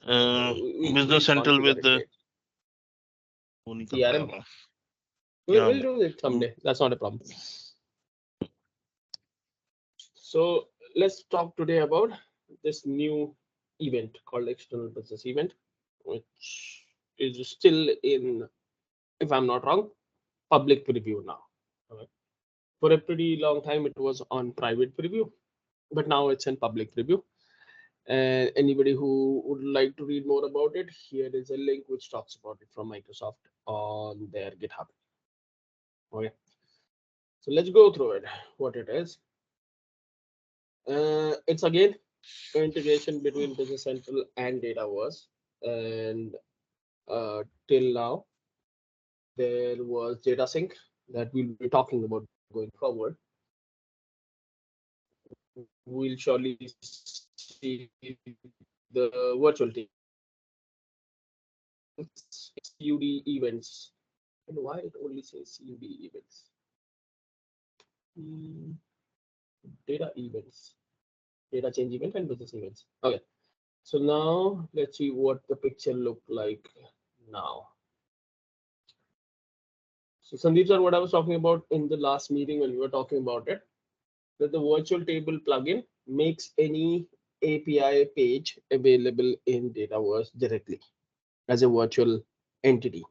Business Central with the CRM. Yeah. We'll do it someday. That's not a problem. So let's talk today about this new event called external business event, which is still in, if I'm not wrong, public preview now. Alright. For a pretty long time, it was on private preview, but now it's in public preview. And anybody who would like to read more about it, here is a link which talks about it from Microsoft on their GitHub. Okay, so let's go through it. What it is. It's again integration between Business Central and Dataverse, and till now there was data sync that we'll be talking about going forward. We'll surely see the virtual CUD events. And why it only says CUD events? Data events, data change event, and business events. Okay, so now let's see what the picture look like now. So Sandeep sir, what I was talking about in the last meeting when we were talking about it, that the virtual table plugin makes any API page available in Dataverse directly as a virtual entity.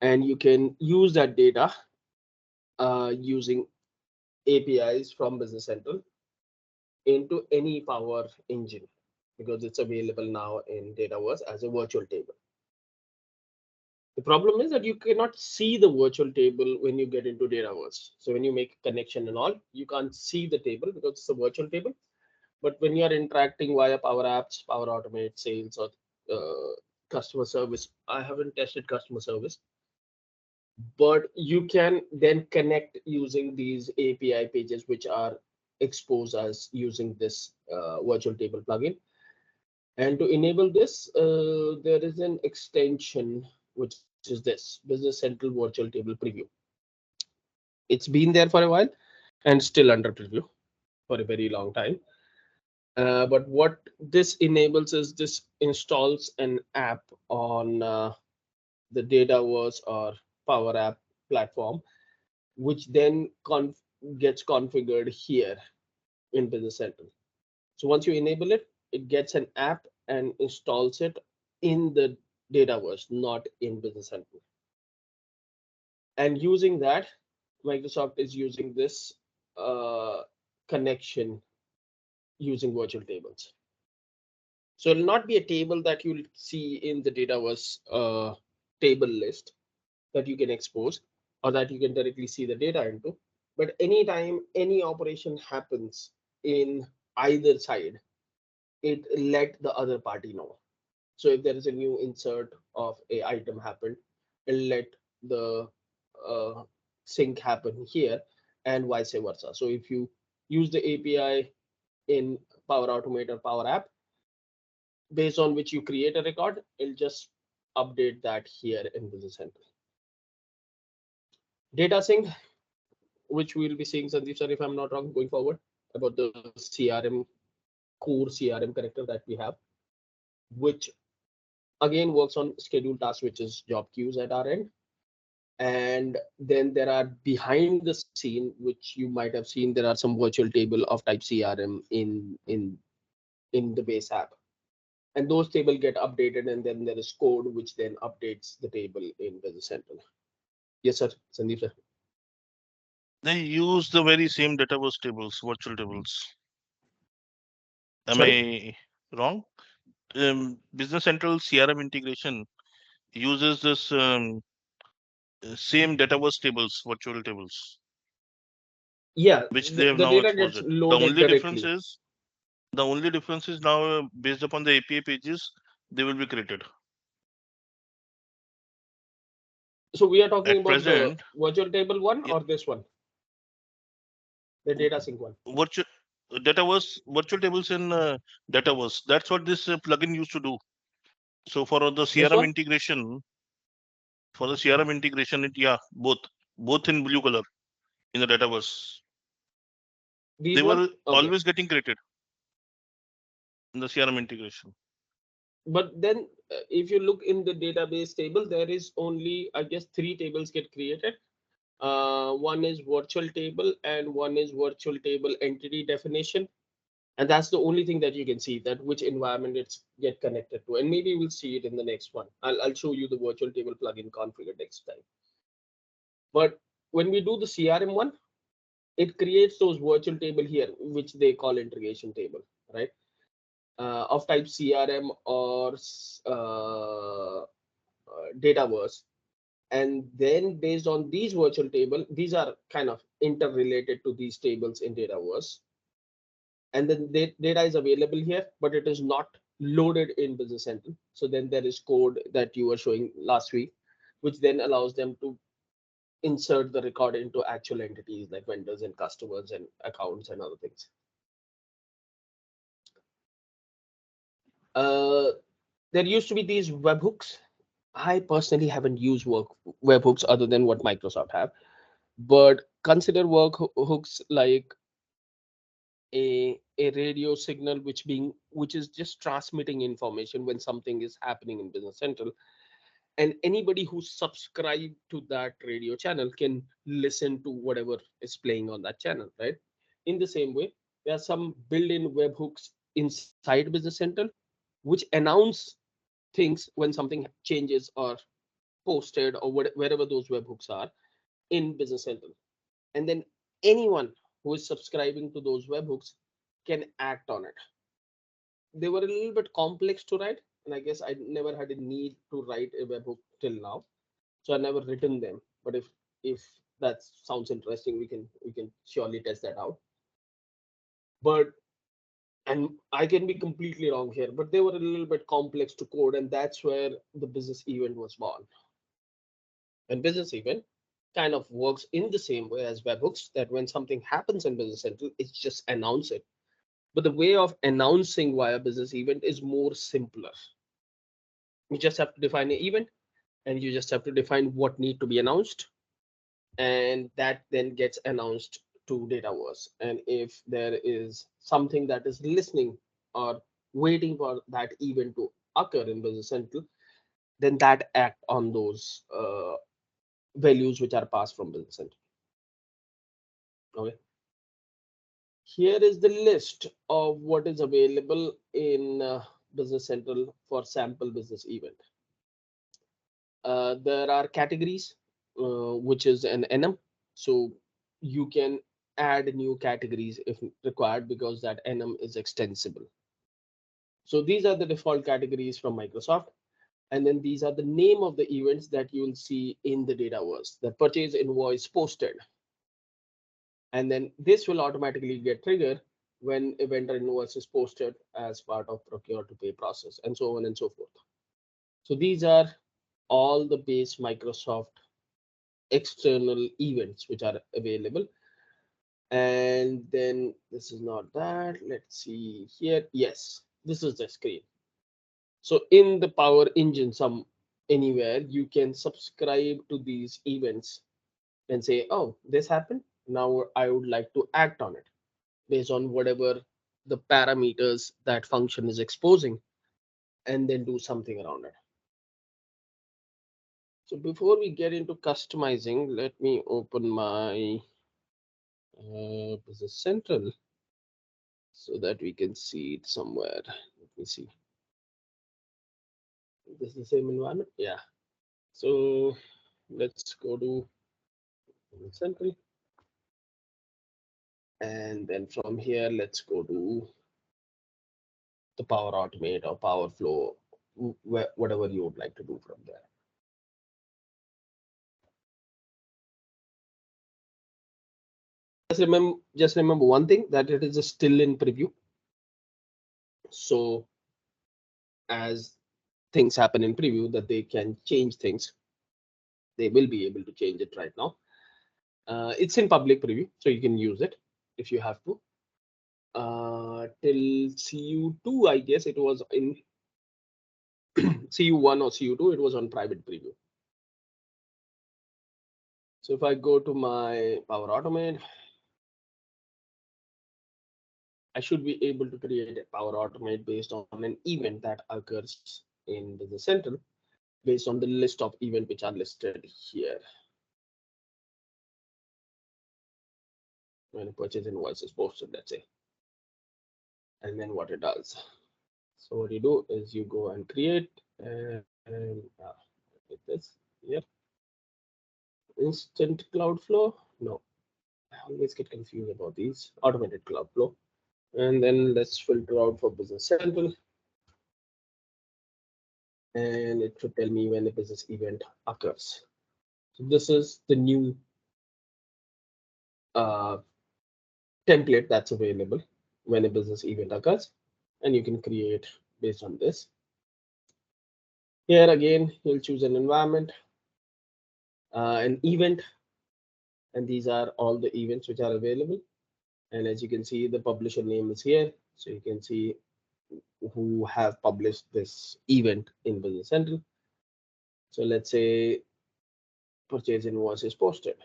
And you can use that data using APIs from Business Central into any Power Engine, because it's available now in Dataverse as a virtual table. The problem is that you cannot see the virtual table when you get into Dataverse. So when you make a connection and all, you can't see the table because it's a virtual table. But when you are interacting via Power Apps, Power Automate, Sales, or customer service, I haven't tested customer service, but you can then connect using these API pages, which are exposed as using this virtual table plugin. And to enable this, there is an extension, which is this Business Central Virtual Table Preview. It's been there for a while and still under preview for a very long time. But what this enables is this installs an app on the Dataverse or Power App platform, which then gets configured here in Business Central. So once you enable it, it gets an app and installs it in the Dataverse, not in Business Central. And using that, Microsoft is using this connection using virtual tables. So it'll not be a table that you'll see in the Dataverse table list that you can expose or that you can directly see the data into. But anytime any operation happens in either side, it let the other party know. So if there is a new insert of a item happened, it'll let the sync happen here and vice versa. So if you use the API in Power Automate or Power App, based on which you create a record, it'll just update that here in Business Central. Data sync, which we'll be seeing, Sandeep sir, if I'm not wrong, going forward, about the CRM, core CRM connector that we have, which again works on scheduled tasks, which is job queues at our end. And then there are behind the scene, which you might have seen, there are some virtual table of type CRM in the base app. And those tables get updated, and then there is code which then updates the table in Business Central. Yes, sir, Sandeep sir. They use the very same database tables, virtual tables. Am Sorry? I wrong? Business Central CRM integration uses this same database tables, virtual tables, Yeah, which they have the now data exposed gets it. loaded directly. The only difference is now based upon the API pages, they will be created. So we are talking At about the present, virtual table one yeah, or this one, the data sync one. virtual virtual tables in Dataverse. That's what this plugin used to do. So for the This CRM one? integration, both in blue color in the Dataverse. They These one? were Okay. always getting created in the CRM integration. But then if you look in the database table, there is only, I guess, three tables get created. One is virtual table and one is virtual table entity definition. And that's the only thing that you can see, that which environment it's get connected to. And maybe we'll see it in the next one. I'll show you the virtual table plugin configure next time. But when we do the CRM one, it creates those virtual table here, which they call integration table, right? Of type CRM or Dataverse. And then based on these virtual table, these are kind of interrelated to these tables in Dataverse. And then data is available here, but it is not loaded in Business Central. So then there is code that you were showing last week, which then allows them to insert the record into actual entities like vendors and customers and accounts and other things. Uh, there used to be these webhooks. I personally haven't used webhooks other than what Microsoft have, but consider hooks like a radio signal which is just transmitting information when something is happening in Business Central, and anybody who subscribed to that radio channel can listen to whatever is playing on that channel, right? In the same way, there are some built-in webhooks inside Business Central which announce things when something changes or posted or wherever those webhooks are in Business Central. And then anyone who is subscribing to those webhooks can act on it. They were a little bit complex to write, and I guess I never had a need to write a webhook till now, so I never written them. But if that sounds interesting, we can surely test that out. But and I can be completely wrong here, but they were a little bit complex to code, and that's where the business event was born. And business event kind of works in the same way as webhooks, that when something happens in Business Central, it's just announce it. But the way of announcing via business event is more simpler. You just have to define an event, and you just have to define what need to be announced, and that then gets announced to Dataverse. And if there is something that is listening or waiting for that event to occur in Business Central, then that act on those values which are passed from Business Central. Okay. Here is the list of what is available in Business Central for sample business event. There are categories, which is an enum. So you can add new categories if required, because that enum is extensible. So these are the default categories from Microsoft. And then these are the name of the events that you will see in the Dataverse. The purchase invoice posted. And then this will automatically get triggered when a vendor invoice is posted as part of procure to pay process, and so on and so forth. So these are all the base Microsoft external events which are available. And then this is not that. Let's see here. Yes, this is the screen. So in the Power Engine, some anywhere you can subscribe to these events and say, oh, this happened. Now I would like to act on it based on whatever the parameters that function is exposing, and then do something around it. So before we get into customizing, let me open my Business Central so that we can see it somewhere. Let me see. This is the same environment. Yeah. So let's go to Business Central. And then from here, let's go to the Power Automate or Power Flow, whatever you would like to do from there. Just remember one thing, that it is still in preview. So as things happen in preview, that they can change things, they will be able to change it right now. It's in public preview, so you can use it if you have to. Till CU2, I guess it was in CU1 or CU2, it was on private preview. So if I go to my Power Automate, I should be able to create a Power Automate based on an event that occurs in Business Central based on the list of events which are listed here. When a purchase invoice is posted, let's say, and then what it does. So what you do is you go and create and with this here, instant cloud flow. No, I always get confused about these automated cloud flow. And then let's filter out for Business Central, and it should tell me when the business event occurs. So this is the new uh, template that's available when a business event occurs, and you can create based on this. Here again, you'll choose an environment, an event, and these are all the events which are available. And as you can see, the publisher name is here, so you can see who have published this event in Business Central. So let's say purchase invoice is posted,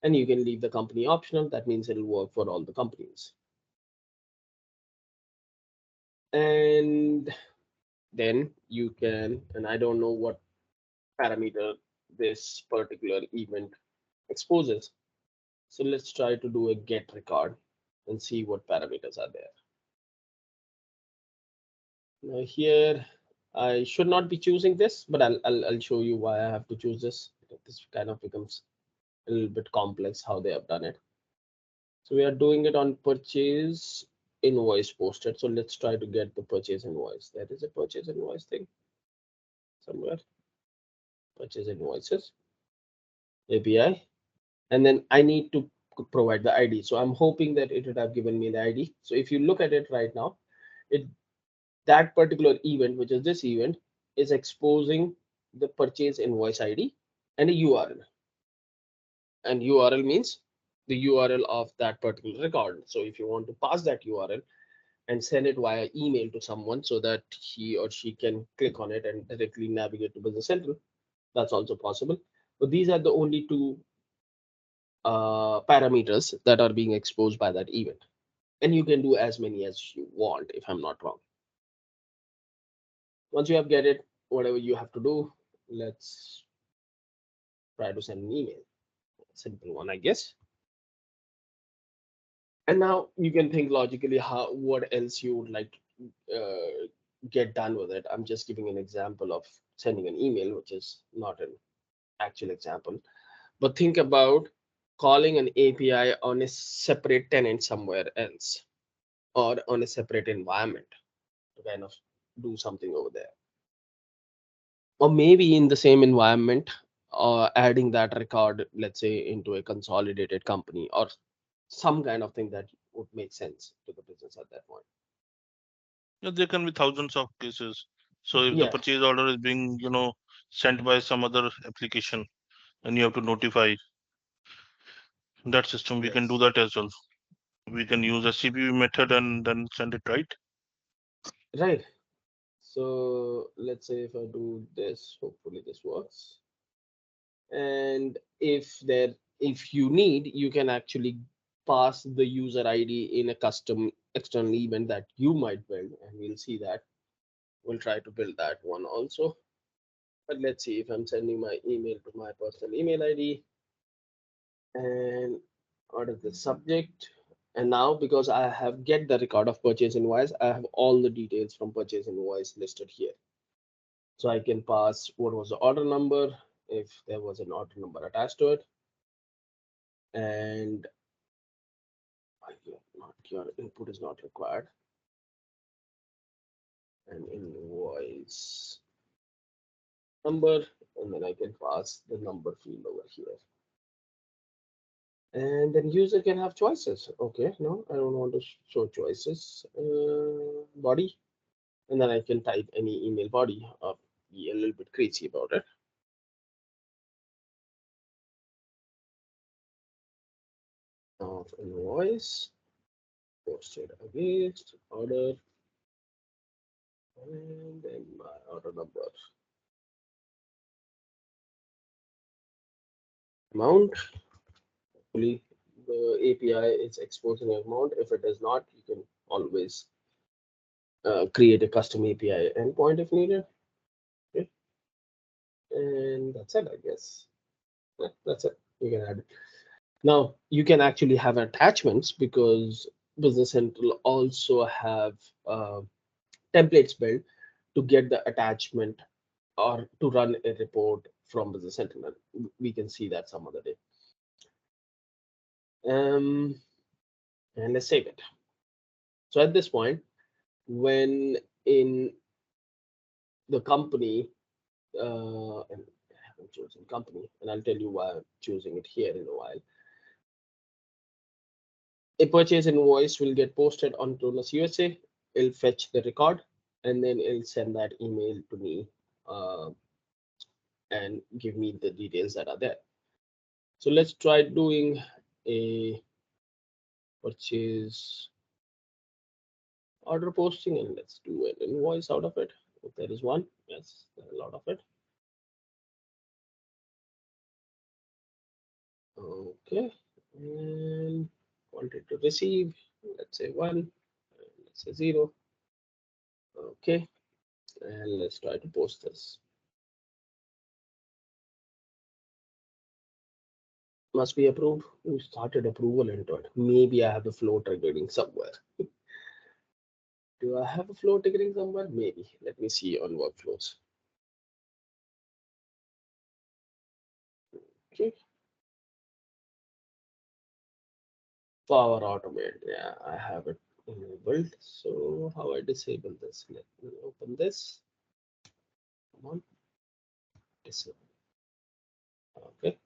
and you can leave the company optional. That means it'll work for all the companies. And then you can, and I don't know what parameter this particular event exposes. So let's try to do a get record and see what parameters are there. Now here, I should not be choosing this, but I'll show you why I have to choose this. This kind of becomes a little bit complex how they have done it. So we are doing it on purchase invoice posted. So let's try to get the purchase invoice. There is a purchase invoice thing somewhere. Purchase invoices API, and then I need to provide the ID. So I'm hoping that it would have given me the ID. So if you look at it right now, it that particular event, which is this event, is exposing the purchase invoice ID and a URL. And URL means the URL of that particular record. So if you want to pass that URL and send it via email to someone so that he or she can click on it and directly navigate to Business Central, that's also possible. But these are the only two parameters that are being exposed by that event. And you can do as many as you want, if I'm not wrong. Once you have get it, whatever you have to do, let's try to send an email. Simple one, I guess. And now you can think logically how what else you would like to get done with it. I'm just giving an example of sending an email, which is not an actual example. But think about calling an API on a separate tenant somewhere else or on a separate environment to kind of do something over there. Or maybe in the same environment, adding that record, let's say, into a consolidated company or some kind of thing that would make sense to the business at that point. Yeah, there can be thousands of cases. So if the Yeah, purchase order is being, sent by some other application and you have to notify that system, we can do yes, that as well. We can use a CPU method and then send it, right? right. So let's say if I do this, hopefully this works. And if you need, you can actually pass the user ID in a custom external event that you might build, and we'll see that. We'll try to build that one also. But let's see if I'm sending my email to my personal email ID and order the subject. And now because I have get the record of purchase invoice, I have all the details from purchase invoice listed here. So I can pass what was the order number, if there was an order number attached to it, and not your input is not required, and invoice number, and then I can pass the number field over here. And then user can have choices. Okay, no, I don't want to show choices. Body, and then I can type any email body or be a little bit crazy about it. Of invoice posted against order, and then my order number, amount. Hopefully the API is exposing a mount. If it is not, you can always create a custom API endpoint if needed. Okay. And that's it, I guess. Yeah, that's it. You can add it. Now you can actually have attachments because Business Central also have templates built to get the attachment or to run a report from Business Central. We can see that some other day. And let's save it. So at this point, when in the company, and I haven't chosen company, and I'll tell you why I'm choosing it here in a while. A purchase invoice will get posted on Tonus USA. It'll fetch the record, and then it'll send that email to me uh, and give me the details that are there. So let's try doing a purchase order posting, and let's do an invoice out of it. If there is one, yes, there are a lot of it. Okay, and wanted to receive, let's say 1, let's say 0. Okay, and let's try to post this. Must be approved. We started approval into it. Maybe I have the flow triggering somewhere. Do I have a flow triggering somewhere? Maybe. Let me see on workflows. Okay. Power automate. Yeah, I have it enabled. So how I disable this? Let me open this. Come on. Disable. Okay.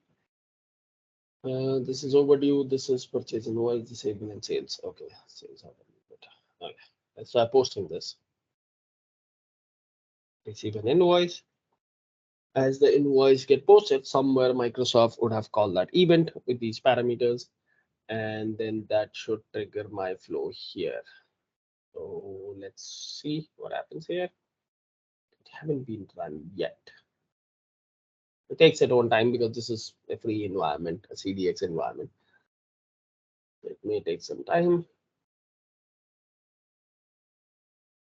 This is overdue. This is purchase invoice, disable and sales. Okay, sales are good. Okay, let's try posting this. Receive an invoice. As the invoice get posted, somewhere Microsoft would have called that event with these parameters, and then that should trigger my flow here. So let's see what happens here. It haven't been run yet. It takes its own time because this is a free environment, a CDX environment. It may take some time,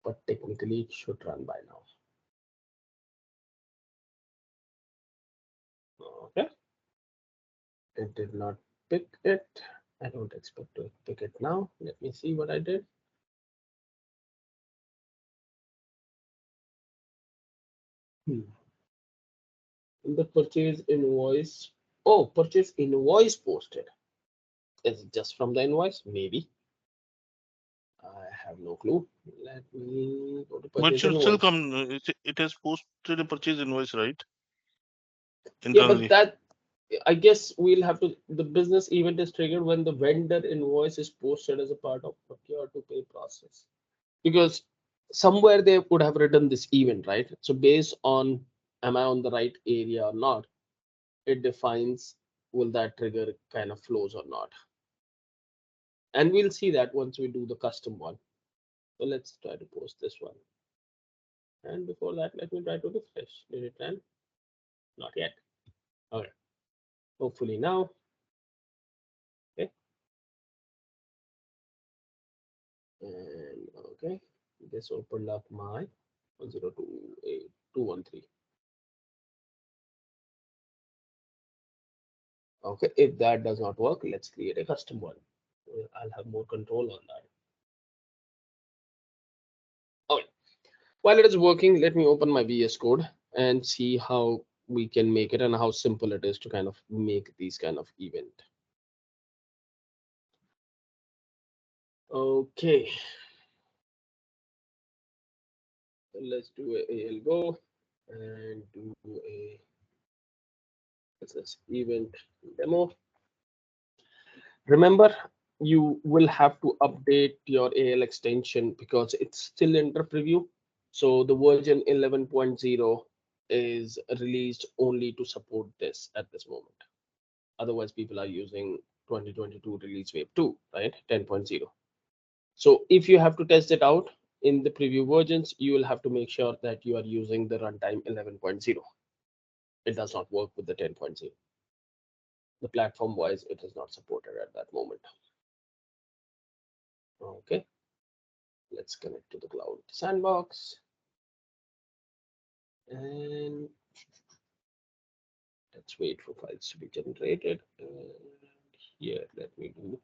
but technically it should run by now. Okay. It did not pick it. I don't expect to pick it now. Let me see what I did. In the purchase invoice. Oh, purchase invoice posted. Is it just from the invoice? Maybe. I have no clue. Let me go to But purchase should still invoice. come. It has posted a purchase invoice, right? Yeah, but Internally. that I guess we'll have to. The business event is triggered when the vendor invoice is posted as a part of procure to pay process. Because somewhere they would have written this event, right? So based on am I on the right area or not, it defines will that trigger kind of flows or not. And we'll see that once we do the custom one. So let's try to post this one. And before that, let me try to refresh. Did it run? Not yet. Okay. Hopefully now. Okay. And okay. This opened up my 1028.213. Okay. If that does not work, let's create a custom one. I'll have more control on that. Okay. While it is working, let me open my VS Code and see how we can make it and how simple it is to kind of make these kind of event. Okay. Let's do a AL go and do a what's this event demo. Remember, you will have to update your AL extension because it's still under preview. So the version 11.0 is released only to support this at this moment. Otherwise, people are using 2022 release wave 2, right? 10.0. So if you have to test it out in the preview versions, you will have to make sure that you are using the runtime 11.0. It does not work with the 10.0. The platform wise, it is not supported at that moment. Okay, let's connect to the cloud sandbox. And let's wait for files to be generated. And here, let me do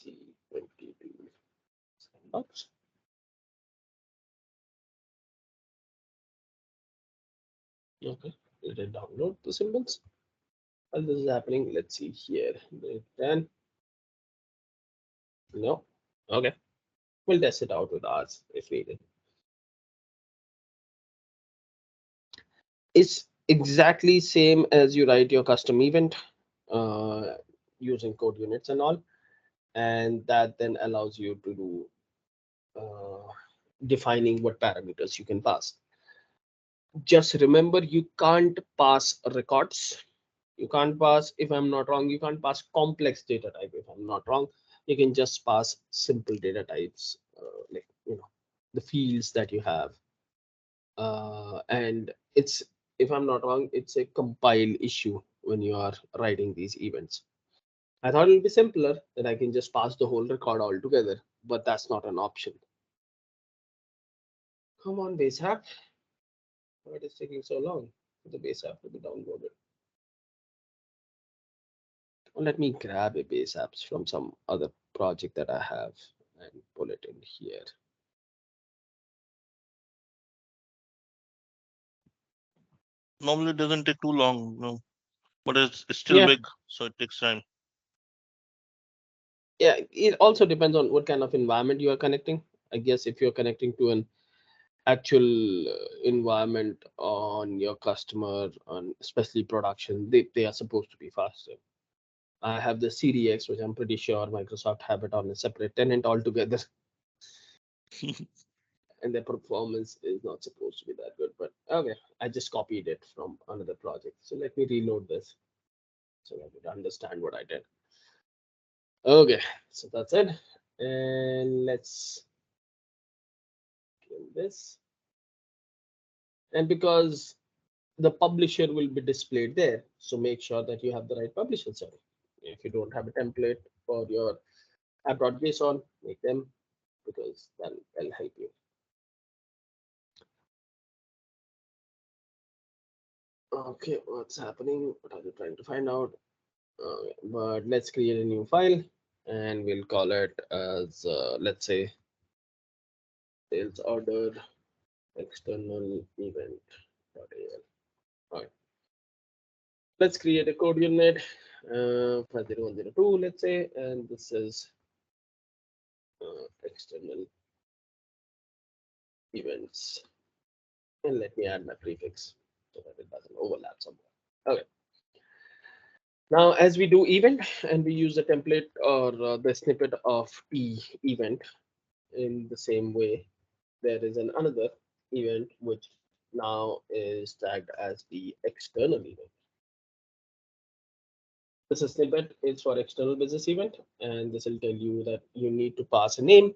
T22 sandbox. Okay, did it download the symbols? While this is happening, let's see here. Then, no. Okay, we'll test it out with ours if needed. It's exactly same as you write your custom event using code units and all, and that then allows you to do defining what parameters you can pass. Just remember, you can't pass records. You can't pass, if I'm not wrong, you can't pass complex data type. If I'm not wrong, you can just pass simple data types, like the fields that you have. And it's, if I'm not wrong, it's a compile issue when you are writing these events. I thought it would be simpler that I can just pass the whole record altogether, but that's not an option. Come on, base app. Why it is taking so long for the base app to be downloaded? Well, let me grab a base apps from some other project that I have and pull it in here. Normally it doesn't take too long, but it's still Yeah, big, so it takes time. yeah. It also depends on what kind of environment you are connecting. I guess if you're connecting to an actual environment on your customer, on especially production, they are supposed to be faster. I have the CDX, which I'm pretty sure Microsoft have it on a separate tenant altogether, and their performance is not supposed to be that good. But okay, I just copied it from another project. So let me reload this so that you understand what I did. Okay, so that's it. And let's kill this. And because the publisher will be displayed there, so make sure that you have the right publisher setting. If you don't have a template for your app.json, make them, because that'll help you. Okay, what's happening? What are you trying to find out? But let's create a new file and we'll call it as, let's say, sales order external event.al. All right, let's create a code unit 50102, let's say, and this is external events. And let me add my prefix so that it doesn't overlap somewhere. Okay. Now, as we do event and we use the template or the snippet of event in the same way, there is another event which now is tagged as the external event. This snippet is for external business event, and this will tell you that you need to pass a name,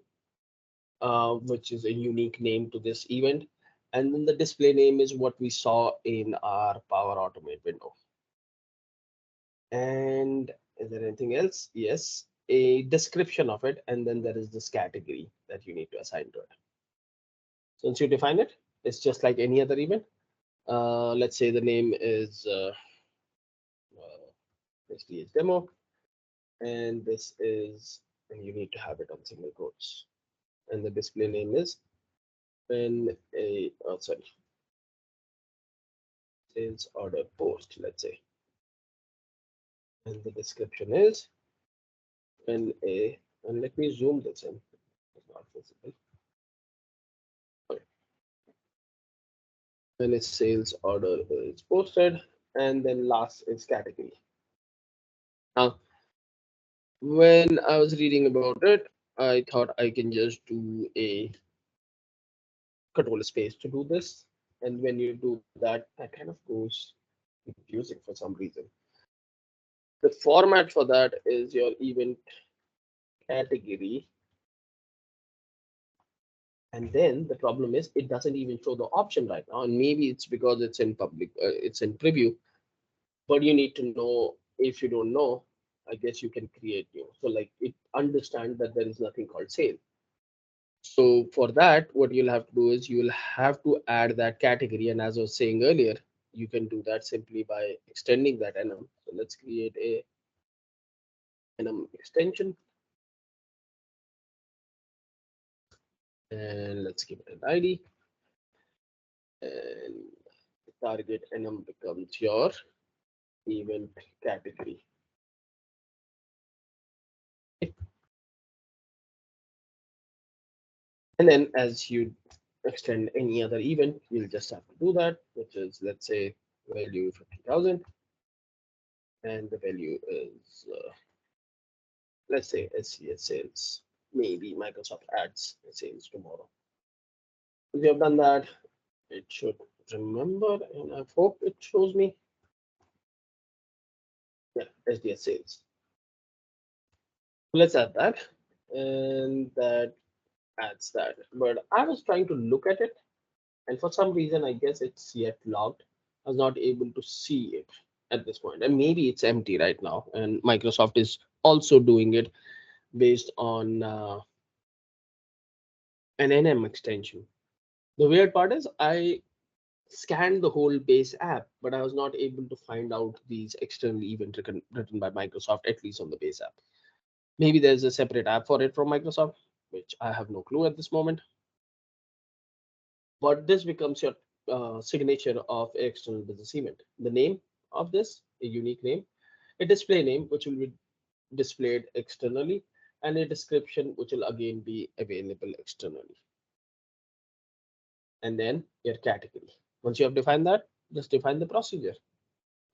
which is a unique name to this event. And then the display name is what we saw in our Power Automate window. And is there anything else? Yes, a description of it, and then there is this category that you need to assign to it. So once you define it, it's just like any other event. Let's say the name is SDH demo, and this is, and you need to have it on single quotes. And the display name is when a, oh, sorry, sales order post, let's say. And the description is when a, and let me zoom this in, it's not visible. Okay. When a sales order is posted, and then last is category. Now, when I was reading about it, I thought I can just do a control space to do this. And when you do that, that kind of goes confusing for some reason. The format for that is your event category. And then the problem is it doesn't even show the option right now. And maybe it's because it's in public, it's in preview. but you need to know. If you don't know, I guess you can create new. So like it understand that there is nothing called sale. So for that, what you'll have to do is you'll have to add that category. And as I was saying earlier, you can do that simply by extending that enum. So let's create a enum extension and let's give it an ID. And target enum becomes your event category. And then as you extend any other event, you'll just have to do that, which is, let's say, value 50,000. And the value is, let's say, SCS sales. Maybe Microsoft adds sales tomorrow. If you have done that, it should remember, and I hope it shows me. Yeah, SDS sales. Let's add that. And that adds that. But I was trying to look at it, and for some reason, I guess it's yet logged. I was not able to see it at this point, and maybe it's empty right now. And Microsoft is also doing it based on an NM extension. The weird part is I scanned the whole base app, but I was not able to find out these external events written by Microsoft, at least on the base app. Maybe there's a separate app for it from Microsoft, which I have no clue at this moment. But this becomes your signature of external business event. The name of this, a unique name, a display name, which will be displayed externally, and a description, which will again be available externally. And then your category. Once you have defined that, just define the procedure.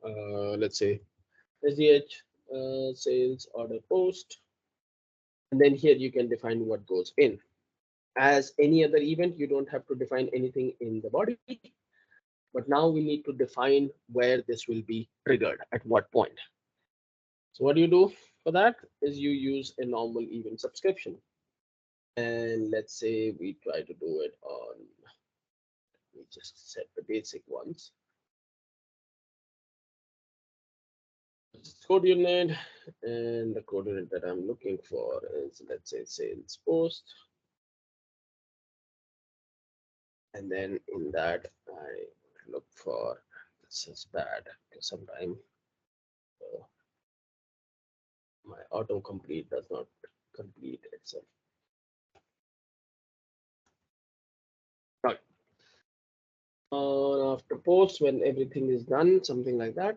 Let's say SDH sales order post, and then here you can define what goes in. As any other event, you don't have to define anything in the body, but now we need to define where this will be triggered at what point. So what do you do for that is you use a normal event subscription. And let's say we try to do it on, we just set the basic ones. Code unit, and the code unit that I'm looking for is, let's say, sales post. And then in that, I look for, this is bad because sometimes my autocomplete does not complete itself. Right. After post, when everything is done, something like that.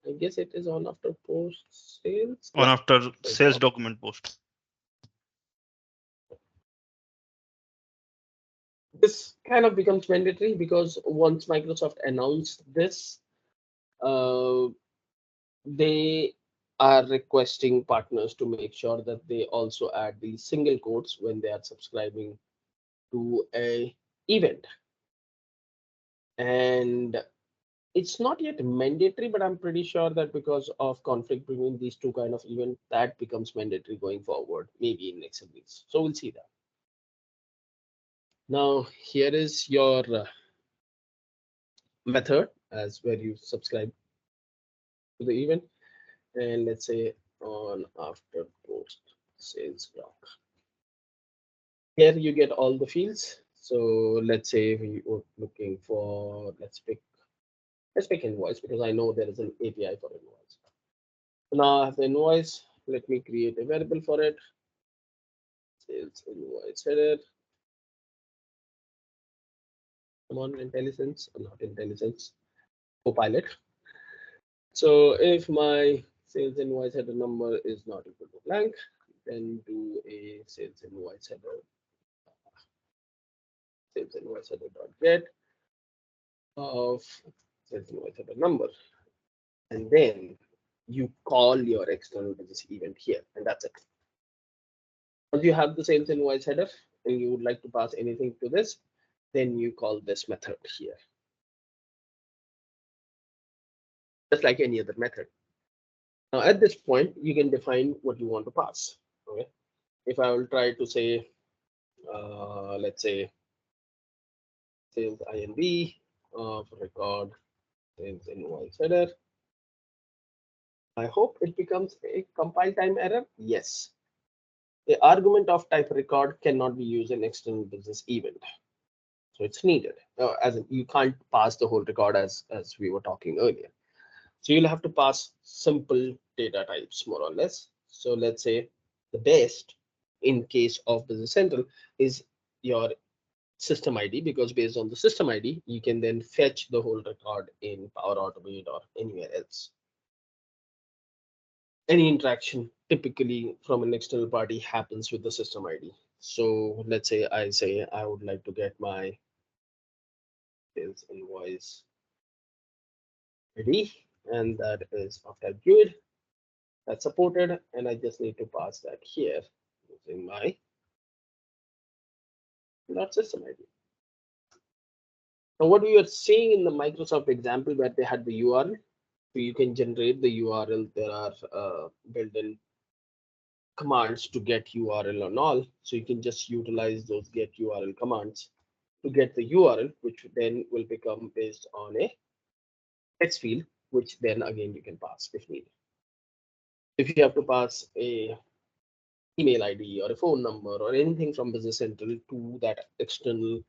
I guess it is on after post sales. On Yeah, after there's sales no. document post. This kind of becomes mandatory because once Microsoft announced this, uh, they are requesting partners to make sure that they also add these single quotes when they are subscribing to a event. And it's not yet mandatory, but I'm pretty sure that because of conflict between these two kind of event, that becomes mandatory going forward, maybe in next weeks. So we'll see that. Now here is your method as where you subscribe to the event, and let's say on after post sales doc. Here you get all the fields. So let's say we were looking for, let's pick invoice because I know there is an API for invoice. Now I have the invoice. Let me create a variable for it. Sales invoice header. Come on, intelligence, or not intelligence, Copilot. So if my sales invoice header number is not equal to blank, then do a sales invoice header, sales invoice header dot get of sales invoice header number, and then you call your external business event here, and that's it. Once you have the sales invoice header and you would like to pass anything to this, then you call this method here, just like any other method. Now at this point, you can define what you want to pass. Okay, if I will try to say, let's say sales INV of record sales invoice error. I hope it becomes a compile time error. Yes. The argument of type record cannot be used in external business event. So it's needed. As in, you can't pass the whole record as we were talking earlier. So you'll have to pass simple data types more or less. So let's say the best in case of Business Central is your system ID, because based on the system ID, you can then fetch the whole record in Power Automate or anywhere else. Any interaction typically from an external party happens with the system ID. So let's say I would like to get my sales invoice ID, and that is of type GUID. That's supported, and I just need to pass that here using my not system ID. Now, what we are seeing in the Microsoft example where they had the URL, so you can generate the URL. There are built-in commands to get URL and all, so you can just utilize those get URL commands to get the URL, which then will become based on a text field, which then again you can pass if needed. If you have to pass a email ID or a phone number or anything from Business Central to that external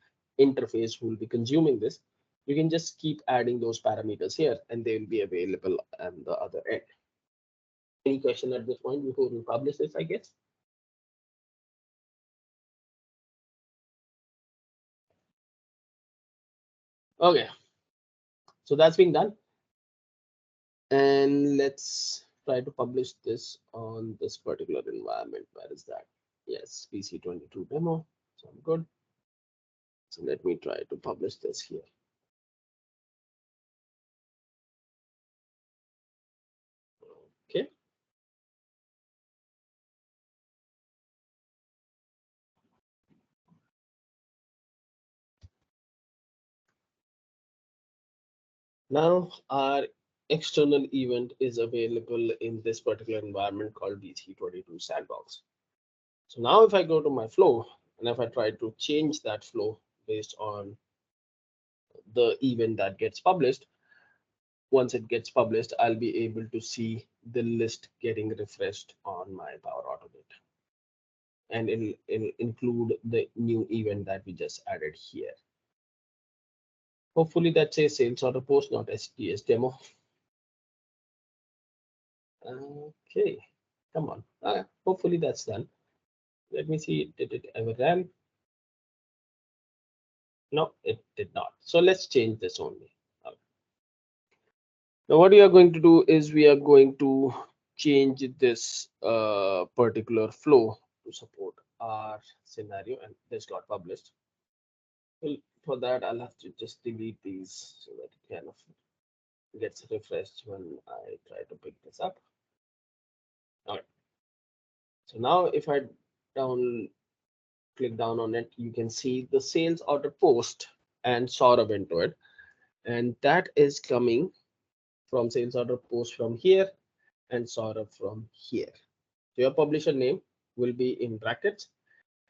interface who will be consuming this, you can just keep adding those parameters here and they will be available on the other end. Any question at this point before we publish this, I guess? Okay, so that's being done. And let's try to publish this on this particular environment. Where is that? Yes, PC22 demo. So I'm good. So let me try to publish this here. Okay. Now our external event is available in this particular environment called BC22 sandbox. So now if I go to my flow and if I try to change that flow based on the event that gets published, once it gets published, I'll be able to see the list getting refreshed on my Power Automate. And it'll include the new event that we just added here. Hopefully that's a sales order post, not SDS demo. Okay, come on. Hopefully that's done. Let me see, did it ever run? No, it did not. So let's change this only. Now what we are going to do is we are going to change this particular flow to support our scenario, and this got published. Well, for that, I'll have to just delete these so that it kind of gets refreshed when I try to pick this up. All right. So now if I click down on it, you can see the sales order post and Saurabh into it. And that is coming from sales order post from here and Saurabh from here. So your publisher name will be in brackets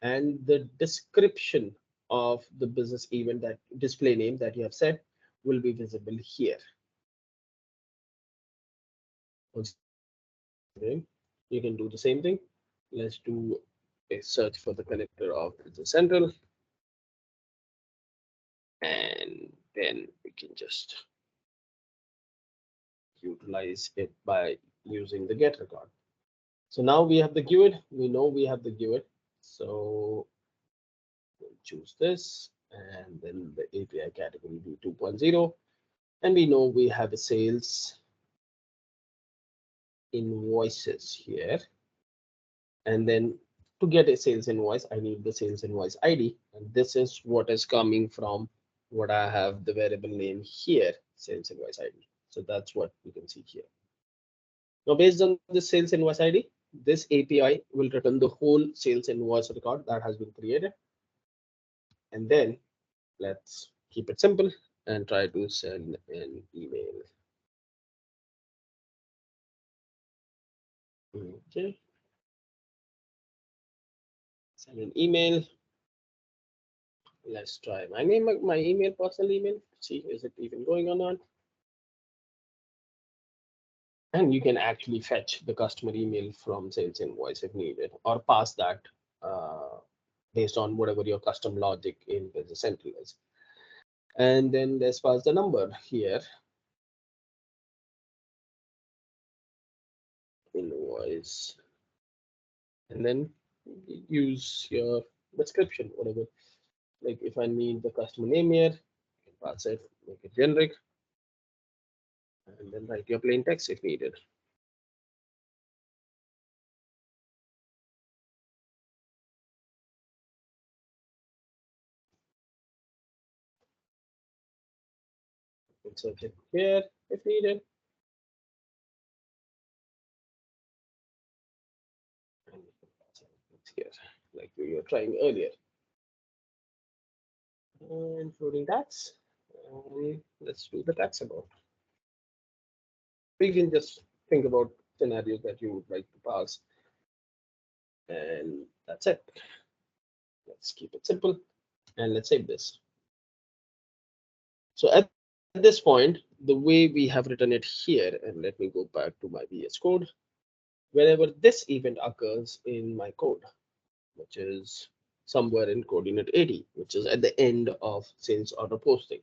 and the description of the business event, that display name that you have set, will be visible here. You can do the same thing. Let's do a search for the connector of the central, and then we can just utilize it by using the get record. So now we have the GUID. We know we have the GUID. So we'll choose this and then the API category be 2.0. And we know we have a sales invoices here. And then to get a sales invoice, I need the sales invoice ID. And this is what is coming from what I have the variable name here, sales invoice ID. So that's what you can see here. Now, based on the sales invoice ID, this API will return the whole sales invoice record that has been created. And then let's keep it simple and try to send an email. Okay. Send an email. Let's try my name, my email, personal email. See, is it even going or not? And you can actually fetch the customer email from sales invoice if needed, or pass that uh, based on whatever your custom logic in Business Central is. And then let's pass the number here, invoice, and then use your description, whatever. Like if I need the customer name here, pass it, make it generic, and then write your plain text if needed. Insert it here if needed. And it's here, like we were trying earlier. Including tax. Let's do the tax amount. We can just think about scenarios that you would like to pass, and that's it. Let's keep it simple, and let's save this. So at this point, the way we have written it here, and let me go back to my VS Code, wherever this event occurs in my code, which is somewhere in coordinate 80, which is at the end of sales order posting.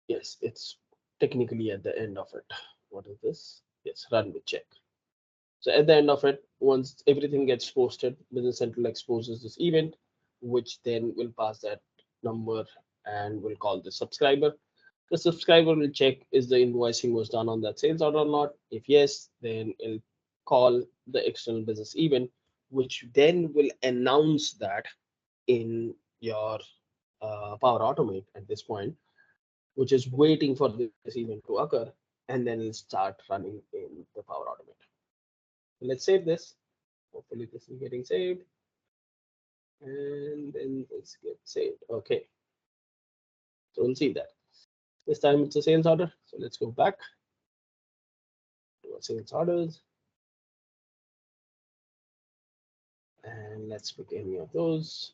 Yes, it's technically at the end of it. What is this? Yes, run with check. So at the end of it, once everything gets posted, Business Central exposes this event, which then will pass that number and will call the subscriber. The subscriber will check is the invoicing was done on that sales order or not. If yes, then it'll call the external business event, which then will announce that in your Power Automate at this point, which is waiting for this event to occur, and then it'll start running in the Power Automate. Let's save this. Hopefully this is getting saved, and then this gets saved. Okay, so we'll see that. This time it's a sales order. So let's go back to our sales orders, and let's pick any of those.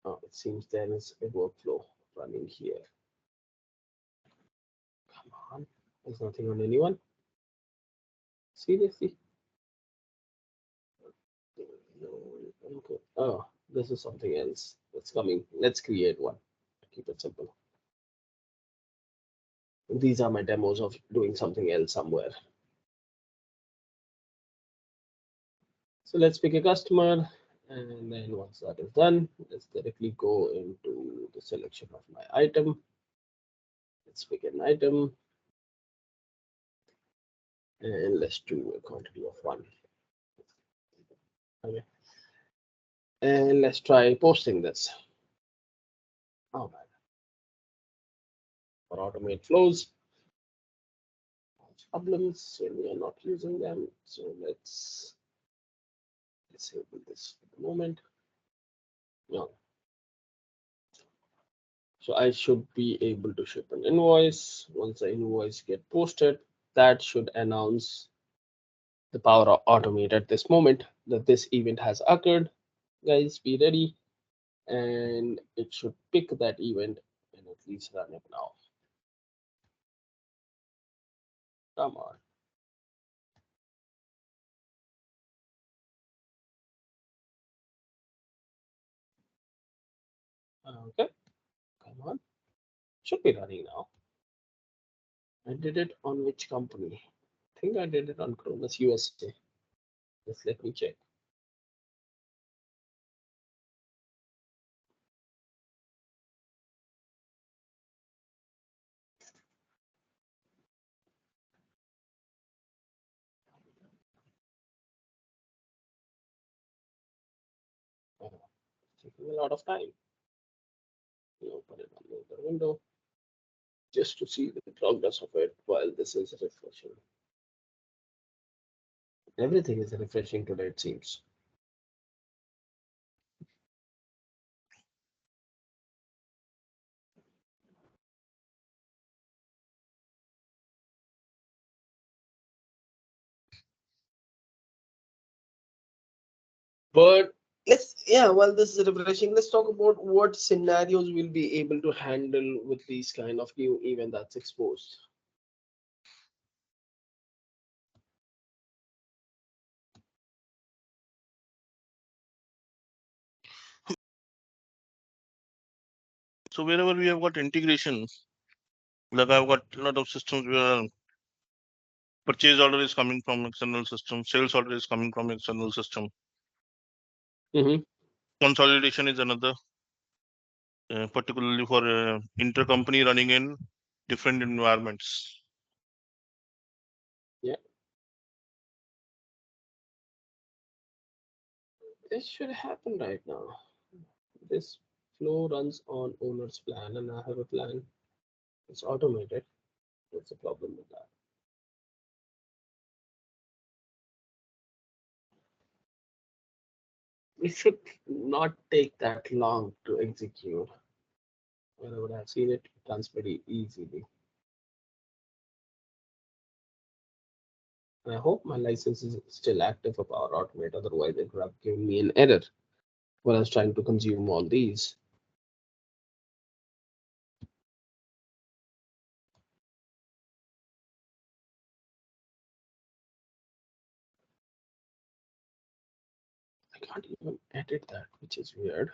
Oh, it seems there is a workflow running here. Come on, there's nothing on anyone. Seriously? Okay. Oh, this is something else that's coming. Let's create one. Keep it simple. These are my demos of doing something else somewhere. So let's pick a customer, and then once that is done, let's directly go into the selection of my item. Let's pick an item, and let's do a quantity of 1. Okay. And let's try posting this. Oh man. For automate flows, problems when we are not using them. So let's disable this for the moment. No. So I should be able to ship an invoice. Once the invoice get posted, that should announce the Power Automate at this moment that this event has occurred. Guys, be ready, and it should pick that event and at least run it now. Come on. Okay, come on. Should be running now. I did it on which company? I think I did it on Cronus USA. Just let me check. Oh, it's taking a lot of time. Open it on the other window just to see the progress of it while this is refreshing. Everything is refreshing today, it seems. But While this is refreshing, let's talk about what scenarios we'll be able to handle with these kind of new event that's exposed. So wherever we have got integration, like I've got a lot of systems where purchase order is coming from external system, sales order is coming from external system. Mm-hmm. Consolidation is another, particularly for intercompany running in different environments. Yeah, this should happen right now. This flow runs on owner's plan, and I have a plan. It's automated. What's the problem with that? It should not take that long to execute. Wherever I've seen it, it runs pretty easily. And I hope my license is still active for Power Automate, otherwise it would have given me an error when I was trying to consume all these. I can't even edit that, which is weird.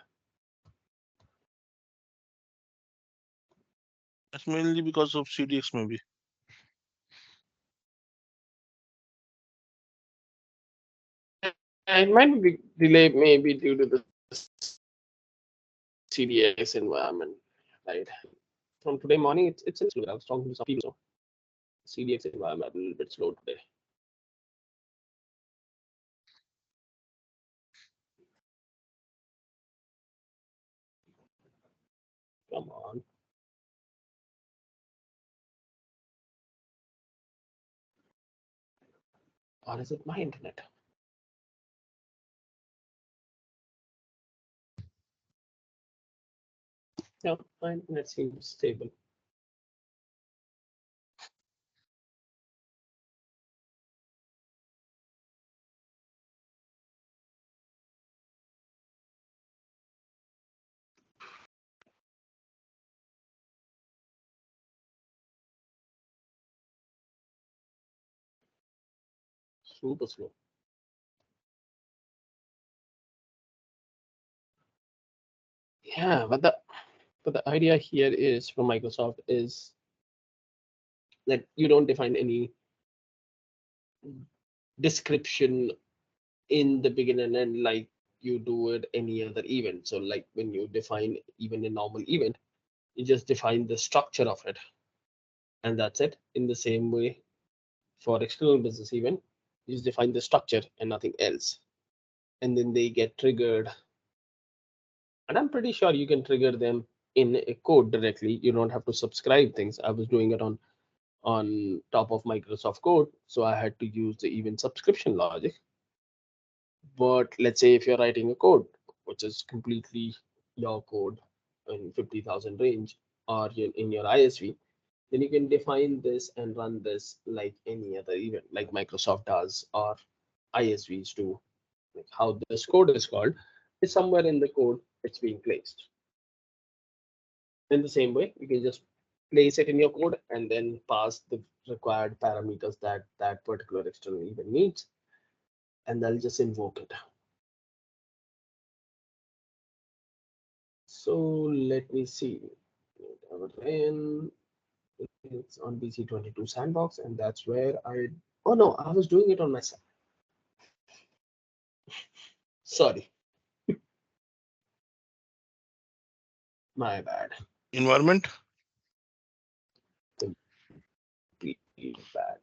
That's mainly because of CDX maybe. It might be delay maybe due to the CDX environment, right? From today morning, it's in slow. I was talking to some people, so CDX environment a little bit slow today. Come on. Or is it my internet? No, my internet seems stable. Super slow. Yeah, but the idea here is from Microsoft is that you don't define any description in the beginning and like you do it any other event. So like when you define even a normal event, you just define the structure of it, and that's it. In the same way for external business event, you just define the structure and nothing else, and then they get triggered. And I'm pretty sure you can trigger them in a code directly. You don't have to subscribe things. I was doing it on top of Microsoft Code, so I had to use the event subscription logic. But let's say if you're writing a code which is completely your code in 50,000 range or in your ISV, then you can define this and run this like any other event, like Microsoft does or ISVs do. Like how this code is called is somewhere in the code it's being placed. In the same way, you can just place it in your code and then pass the required parameters that that particular external event needs, and they'll just invoke it. So let me see. Then it's on BC22 sandbox, and that's where I. Oh no, I was doing it on my side. Sorry, my bad. Environment. Completely bad.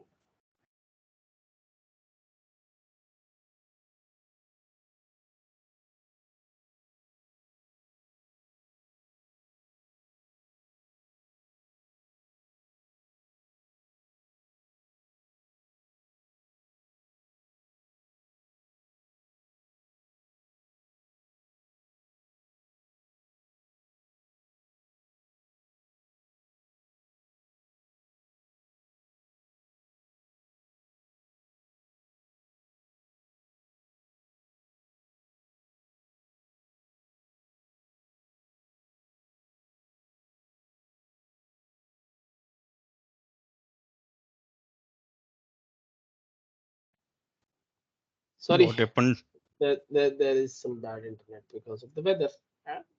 Sorry, What happened? there is some bad internet because of the weather.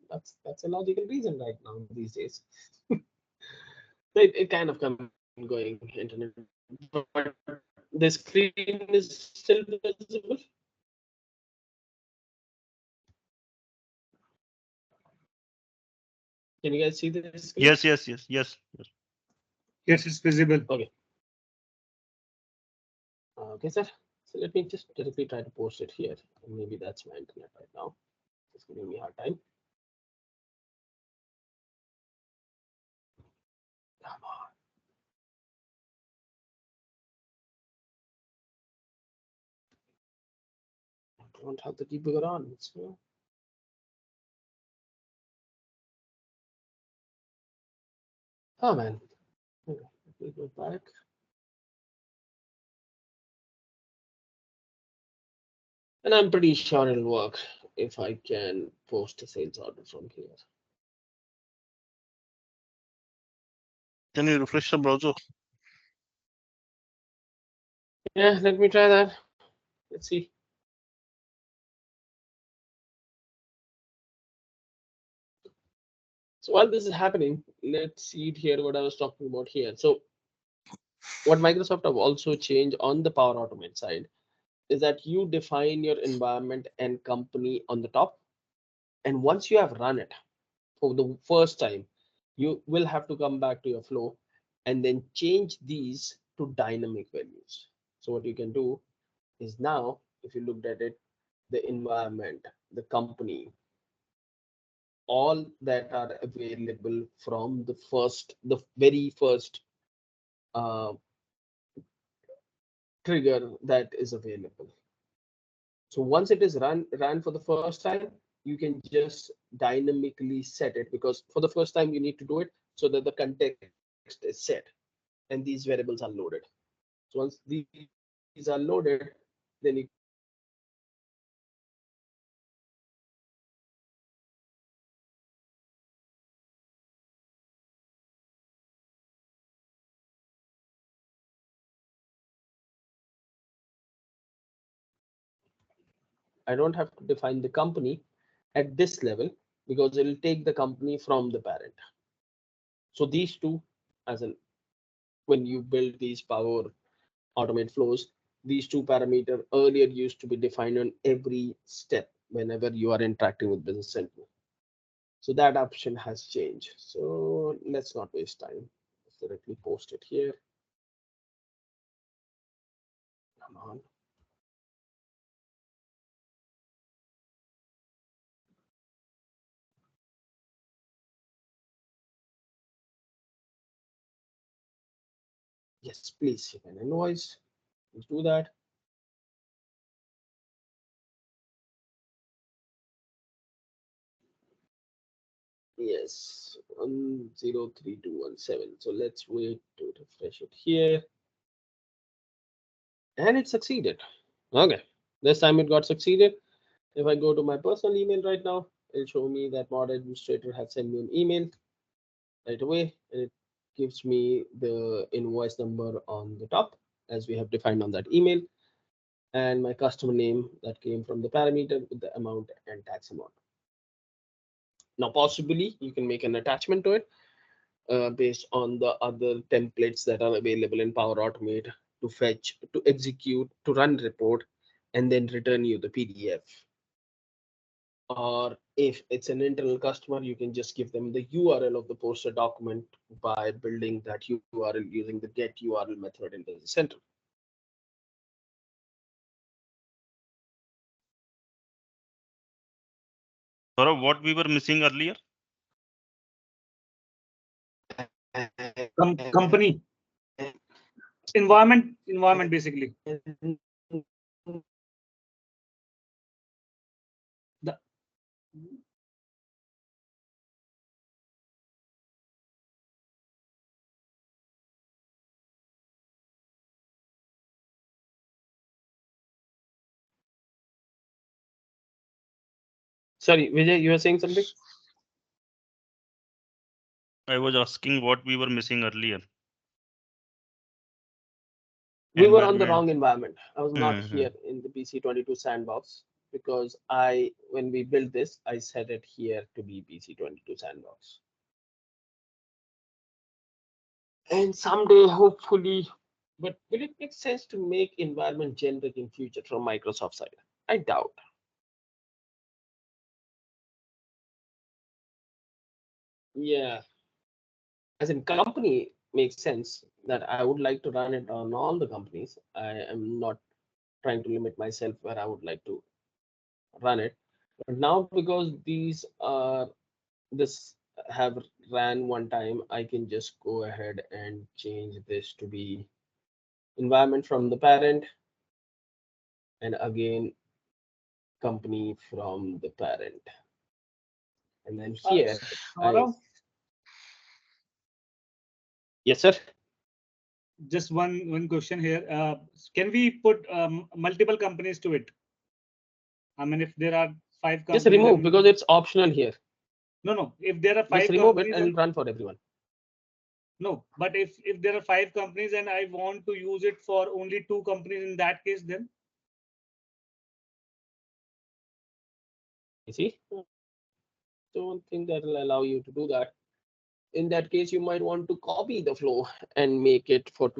That's a logical reason right now these days. It kind of come and going internet, but the screen is still visible. Can you guys see the screen? Yes, yes, yes, yes, yes. Yes, it's visible. Okay. Okay, sir. So let me just directly try to post it here. And maybe that's my internet right now. It's giving me a hard time. Come on. I don't have the debugger on. So oh man. Okay, let me go back. And I'm pretty sure it'll work if I can post a sales order from here. Can you refresh the browser? Yeah, let me try that. Let's see. So while this is happening, let's see it here what I was talking about here. So what Microsoft have also changed on the Power Automate side is that you define your environment and company on the top. And once you have run it for the first time, you will have to come back to your flow and then change these to dynamic values. So what you can do is now, if you looked at it, the environment, the company, all that are available from the very first uh, trigger that is available. So once it is ran for the first time, you can just dynamically set it, because for the first time you need to do it so that the context is set and these variables are loaded. So once these are loaded, then you can just change it to dynamic values. I don't have to define the company at this level because it will take the company from the parent. So these two, as in when you build these Power Automate flows, these two parameters earlier used to be defined on every step whenever you are interacting with Business Central. So that option has changed. So let's not waste time. Let's directly post it here. Come on. Yes, please, you can invoice. Please do that. Yes, 103217. So let's wait to refresh it here. And it succeeded. Okay, this time it got succeeded. If I go to my personal email right now, it'll show me that mod administrator has sent me an email right away, and it gives me the invoice number on the top as we have defined on that email, and my customer name that came from the parameter with the amount and tax amount. Now, possibly you can make an attachment to it based on the other templates that are available in Power Automate to fetch, to execute, to run report, and then return you the PDF. Or if it's an internal customer, you can just give them the URL of the poster document by building that URL using the get URL method in the center. Saurabh, what we were missing earlier? Company. Environment basically. The Sorry, Vijay, you were saying something? I was asking what we were missing earlier. We were on the environment. wrong environment. I was not Mhm. here in the BC22 sandbox because when we built this, I set it here to be BC22 sandbox. And someday, hopefully, but will it make sense to make environment generic in future from Microsoft side? I doubt. Yeah, as in company makes sense that I would like to run it on all the companies. I am not trying to limit myself where I would like to run it. But now because these are this have ran one time, I can just go ahead and change this to be environment from the parent and again company from the parent. And then here, Saurav, yes, sir. just one question here. Can we put multiple companies to it? I mean, if there are five Just companies, remove and because it's optional here. no, if there are Just five remove it companies, and and it'll run for everyone. no, but if there are five companies and I want to use it for only two companies, in that case, then You see, don't think that will allow you to do that. In that case, you might want to copy the flow and make it for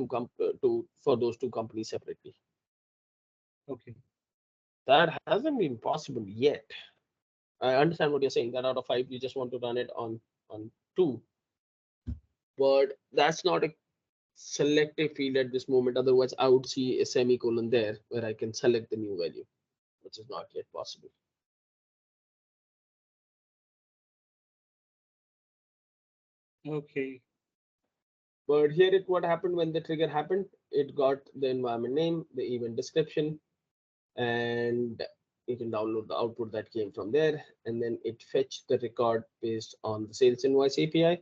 for those two companies separately. okay. That hasn't been possible yet. I understand what you're saying. That out of five, you just want to run it on two, but that's not a selective field at this moment. Otherwise, I would see a semicolon there where I can select the new value, which is not yet possible. Okay. But here it what happened when the trigger happened. It got the environment name, the event description, and you can download the output that came from there. And then it fetched the record based on the sales invoice API,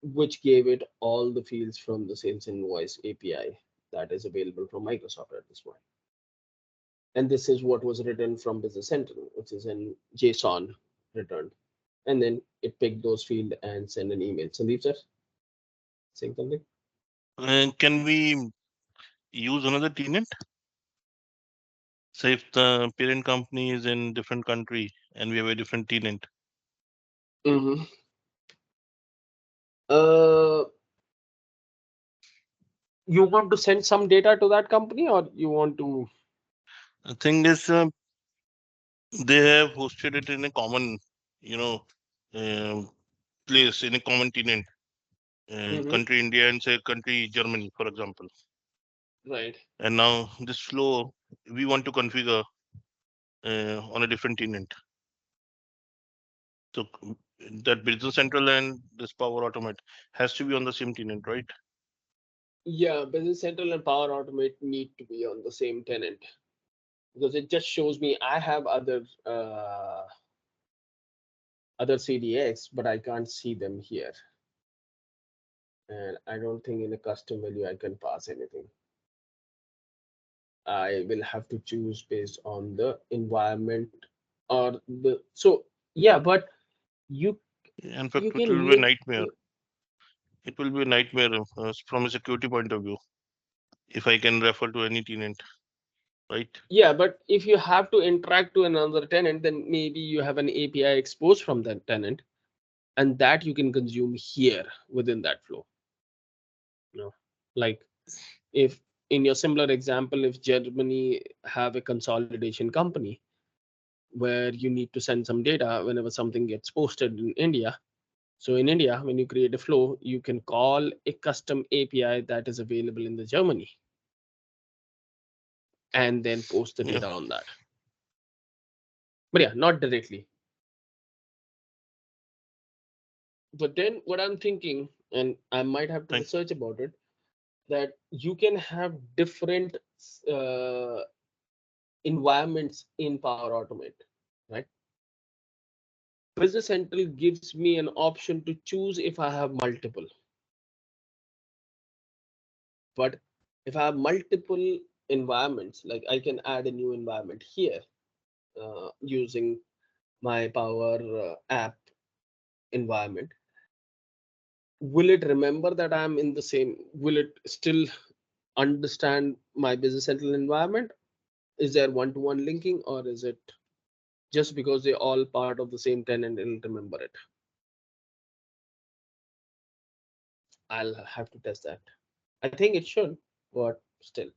which gave it all the fields from the sales invoice API that is available from Microsoft at this point. And this is what was written from Business Central, which is in JSON returned. And then it picked those fields and send an email. Sandeep sir, saying something? Can we use another tenant? So if the parent company is in different country and we have a different tenant, Mm-hmm. Uh, you want to send some data to that company or you want to? the thing is they have hosted it in a common, you know, um place in a common tenant. Mm-hmm. Country India and say country Germany, for example. Right. And now this flow we want to configure on a different tenant. So that Business Central and this Power Automate has to be on the same tenant, right? Yeah, Business Central and Power Automate need to be on the same tenant because it just shows me I have other CDX, but I can't see them here. And I don't think in a custom value I can pass anything. I will have to choose based on the environment or the so yeah, but you In you fact, it will can be a link. nightmare. It will be a nightmare from a security point of view if I can refer to any tenant, right? Yeah, but if you have to interact to another tenant, then maybe you have an API exposed from that tenant, and that you can consume here within that flow. You know, like if in your similar example, if Germany have a consolidation company where you need to send some data whenever something gets posted in India. So in India, when you create a flow, you can call a custom API that is available in the Germany and then post the Yeah. data on that. But yeah, not directly. But then what I'm thinking, and I might have to Thank. research about it, that you can have different uh, environments in Power Automate, right? Business Central gives me an option to choose if I have multiple. But if I have multiple environments, like I can add a new environment here using my Power App environment. Will it remember that I'm in the same? Will it still understand my business central environment? Is there one-to-one linking, or is it just because they're all part of the same tenant, it'll remember it? I'll have to test that. I think it should, but still.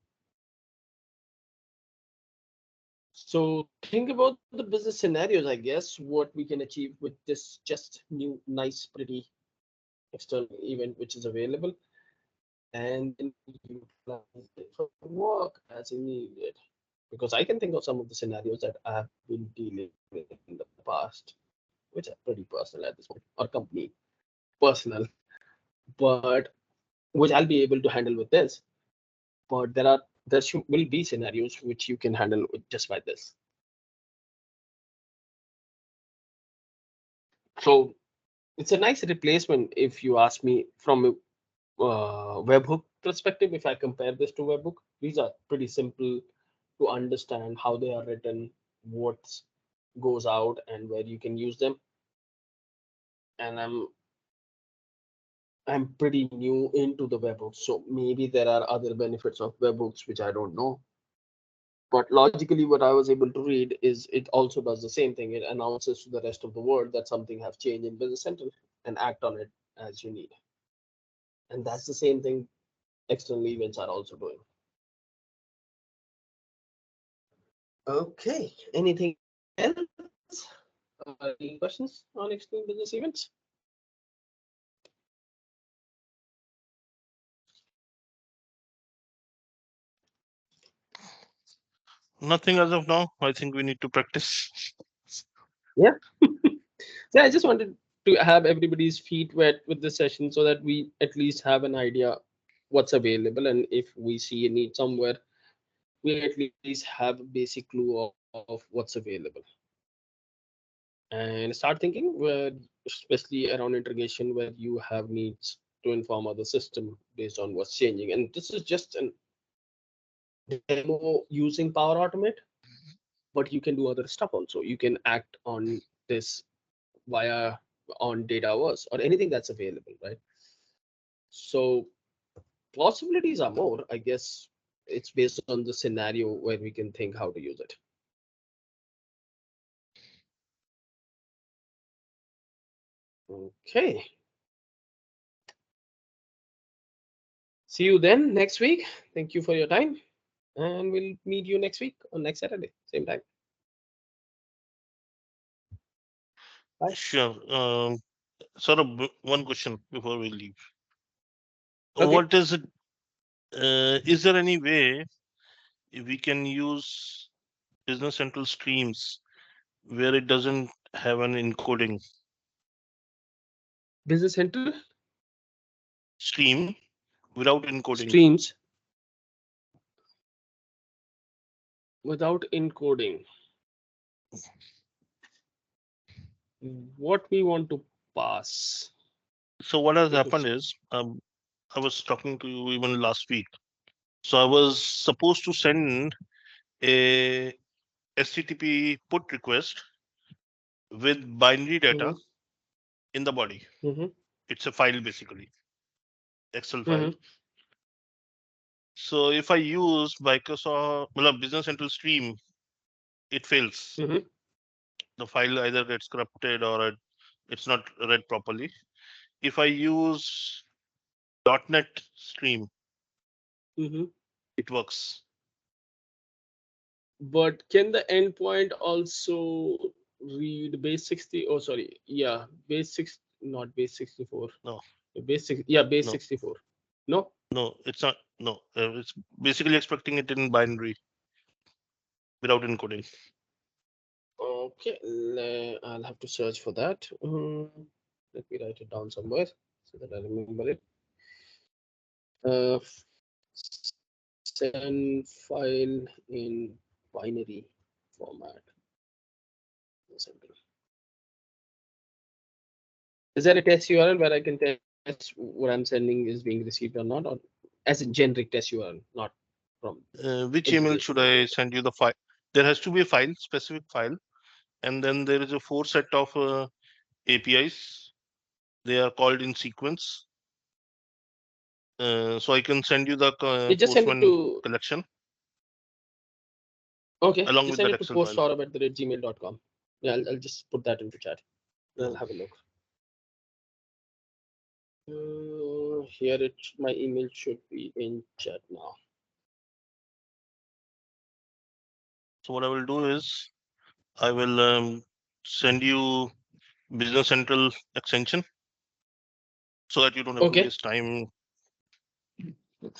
So think about the business scenarios, I guess, what we can achieve with this just new, nice, pretty external event which is available, and then utilize it for work as needed. Because I can think of some of the scenarios that I have been dealing with in the past, which are pretty personal at this point, or company personal, but which I'll be able to handle with this. But will be scenarios which you can handle with just by this. So it's a nice replacement if you ask me from a webhook perspective. If I compare this to webhook, these are pretty simple to understand how they are written, what goes out, and where you can use them. And I'm pretty new into the webhooks, so maybe there are other benefits of webhooks which I don't know. But logically, what I was able to read is it also does the same thing. It announces to the rest of the world that something has changed in Business Central and act on it as you need. And that's the same thing external events are also doing. Okay, anything else? Any questions on external business events? Nothing as of now. I think we need to practice. Yeah. So I just wanted to have everybody's feet wet with this session so that we at least have an idea what's available, and if we see a need somewhere, we at least have a basic clue of what's available. And start thinking where, especially around integration, where you have needs to inform other system based on what's changing. And this is just an demo using Power Automate, but you can do other stuff also. You can act on this via on Dataverse or anything that's available, right? So possibilities are more, I guess. It's based on the scenario where we can think how to use it. Okay. See you then next week. Thank you for your time. And we'll meet you next week on next Saturday, same time. Bye. Sure. One question before we leave. Okay. What is it? Is there any way we can use Business Central streams where it doesn't have an encoding Business Central stream without encoding? streams without encoding. What we want to pass. So what has Let me happened is, I was talking to you even last week. So I was supposed to send a HTTP put request with binary data Mhm, in the body. mhm, It's a file basically, Excel file. mhm, So if I use Microsoft Business Central Stream, it fails. mhm, The file either gets corrupted or it's not read properly. If I use .NET Stream, mhm. it works. But can the endpoint also read base 60? Oh, sorry. Yeah, base 6, not base 64. No, Base 6, yeah, base no, 64. No? no, it's not. No, it's basically expecting it in binary without encoding. Okay, I'll have to search for that. Let me write it down somewhere so that I remember it. Uh, Send file in binary format. Is there a test URL where I can test what I'm sending is being received or not, or as a generic test URL, not from Which email should integration I point? send you the file? There has to be a file, specific file, and then there is a 4 set of APIs. They are called in sequence. So I can send you the You just send it Postman to. collection Okay. along Just with send that it to Excel file. postsaurabh@gmail.com. Yeah, I'll just put that into chat. I'll have a look. Here my email should be in chat now. So what I will do is I will send you Business Central extension so that you don't have to Okay. waste time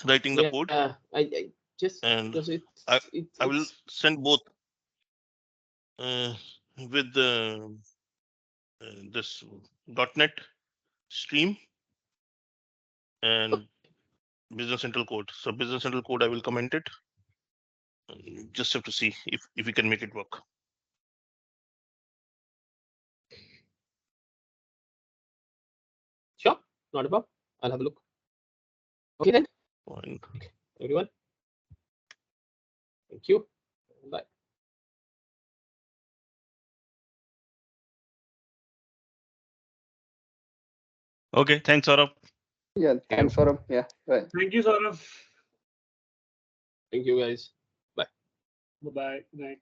writing the code. Yeah, I just And because I it's will send both with this .NET stream and Business Central code. So Business Central code, I will comment it. Just have to see if we can make it work. sure, not a problem. I'll have a look. Okay then, Fine. everyone. Thank you. Bye. Okay, thanks, Saurabh. Yeah, thanks, Saurabh. Yeah, right. Thank you, Saurabh. Thank you, guys. Bye-bye. Good night.